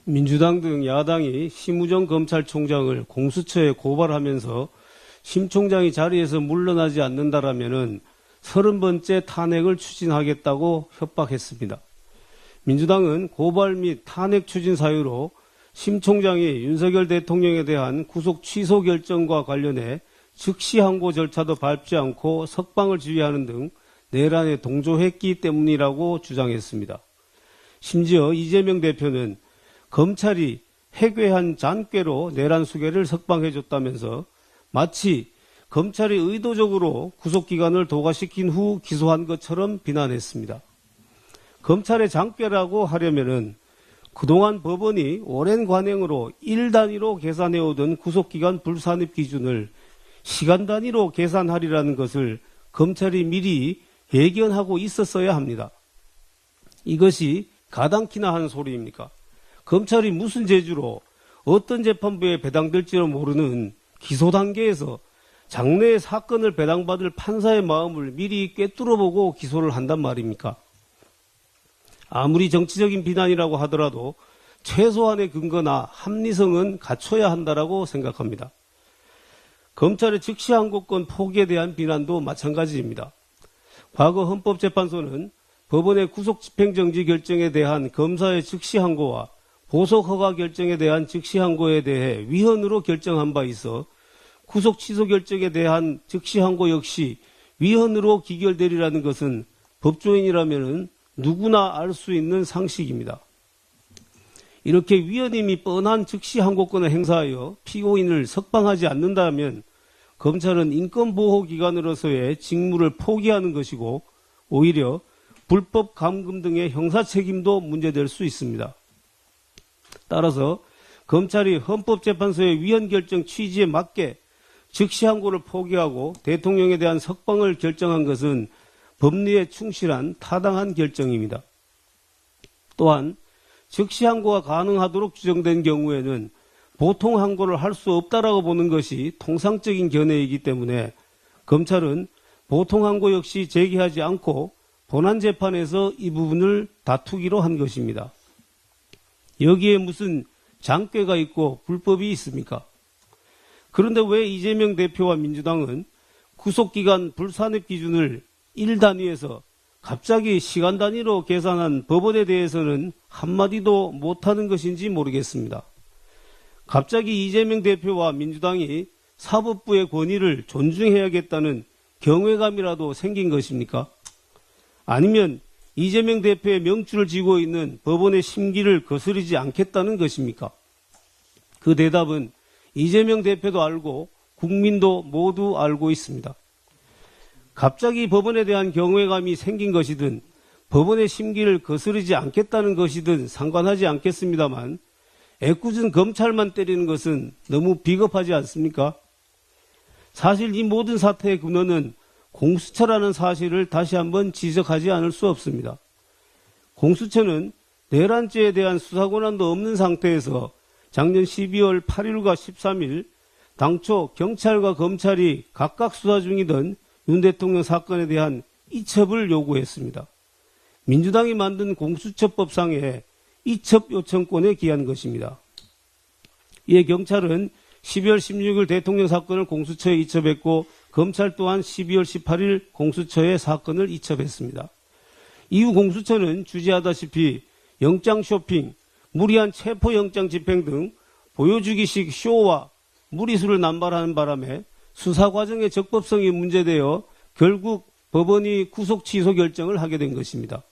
민주당 등 야당이 심우정 검찰총장을 공수처에 고발하면서 심 총장이 자리에서 물러나지 않는다라면은 30번째 탄핵을 추진하겠다고 협박했습니다. 민주당은 고발 및 탄핵 추진 사유로 심 총장이 윤석열 대통령에 대한 구속 취소 결정과 관련해 즉시 항고 절차도 밟지 않고 석방을 지휘하는 등 내란에 동조했기 때문이라고 주장했습니다. 심지어 이재명 대표는 검찰이 해괴한 잔꾀로 내란 수괴를 석방해줬다면서 마치 검찰이 의도적으로 구속기간을 도과시킨 후 기소한 것처럼 비난했습니다. 검찰의 잔꾀라고 하려면은 그동안 법원이 오랜 관행으로 일 단위로 계산해오던 구속기간 불산입 기준을 시간 단위로 계산하리라는 것을 검찰이 미리 예견하고 있었어야 합니다. 이것이 가당키나 하는 소리입니까? 검찰이 무슨 재주로 어떤 재판부에 배당될지도 모르는 기소 단계에서 장래의 사건을 배당받을 판사의 마음을 미리 꿰뚫어보고 기소를 한단 말입니까? 아무리 정치적인 비난이라고 하더라도 최소한의 근거나 합리성은 갖춰야 한다라고 생각합니다. 검찰의 즉시 항고권 포기에 대한 비난도 마찬가지입니다. 과거 헌법재판소는 법원의 구속 집행정지 결정에 대한 검사의 즉시 항고와 보석 허가 결정에 대한 즉시 항고에 대해 위헌으로 결정한 바 있어 구속 취소 결정에 대한 즉시 항고 역시 위헌으로 기결되리라는 것은 법조인이라면 누구나 알 수 있는 상식입니다. 이렇게 위헌임이 뻔한 즉시 항고권을 행사하여 피고인을 석방하지 않는다면 검찰은 인권보호기관으로서의 직무를 포기하는 것이고 오히려 불법 감금 등의 형사 책임도 문제될 수 있습니다. 따라서 검찰이 헌법재판소의 위헌 결정 취지에 맞게 즉시 항고를 포기하고 대통령에 대한 석방을 결정한 것은 법리에 충실한 타당한 결정입니다. 또한 즉시 항고가 가능하도록 규정된 경우에는 보통 항고를 할 수 없다라고 보는 것이 통상적인 견해이기 때문에 검찰은 보통 항고 역시 제기하지 않고 본안재판에서 이 부분을 다투기로 한 것입니다. 여기에 무슨 장꾀가 있고 불법이 있습니까? 그런데 왜 이재명 대표와 민주당은 구속기간 불산입 기준을 1단위에서 갑자기 시간 단위로 계산한 법원에 대해서는 한마디도 못하는 것인지 모르겠습니다. 갑자기 이재명 대표와 민주당이 사법부의 권위를 존중해야겠다는 경외감이라도 생긴 것입니까? 아니면 이재명 대표의 명줄을 쥐고 있는 법원의 심기를 거스르지 않겠다는 것입니까? 그 대답은 이재명 대표도 알고 국민도 모두 알고 있습니다. 갑자기 법원에 대한 경외감이 생긴 것이든 법원의 심기를 거스르지 않겠다는 것이든 상관하지 않겠습니다만 애꿎은 검찰만 때리는 것은 너무 비겁하지 않습니까? 사실 이 모든 사태의 근원은 공수처라는 사실을 다시 한번 지적하지 않을 수 없습니다. 공수처는 내란죄에 대한 수사 권한도 없는 상태에서 작년 12월 8일과 13일 당초 경찰과 검찰이 각각 수사 중이던 윤 대통령 사건에 대한 이첩을 요구했습니다. 민주당이 만든 공수처법상에 이첩 요청권에 기한 것입니다. 이에 경찰은 12월 16일 대통령 사건을 공수처에 이첩했고 검찰 또한 12월 18일 공수처에 사건을 이첩했습니다. 이후 공수처는 주지하다시피 영장 쇼핑, 무리한 체포영장 집행 등 보여주기식 쇼와 무리수를 남발하는 바람에 수사 과정의 적법성이 문제되어 결국 법원이 구속 취소 결정을 하게 된 것입니다.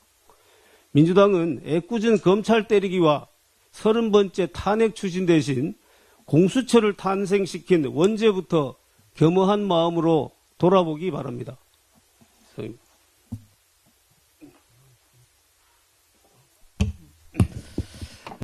민주당은 애꿎은 검찰 때리기와 30번째 탄핵 추진 대신 공수처를 탄생시킨 원죄부터 겸허한 마음으로 돌아보기 바랍니다.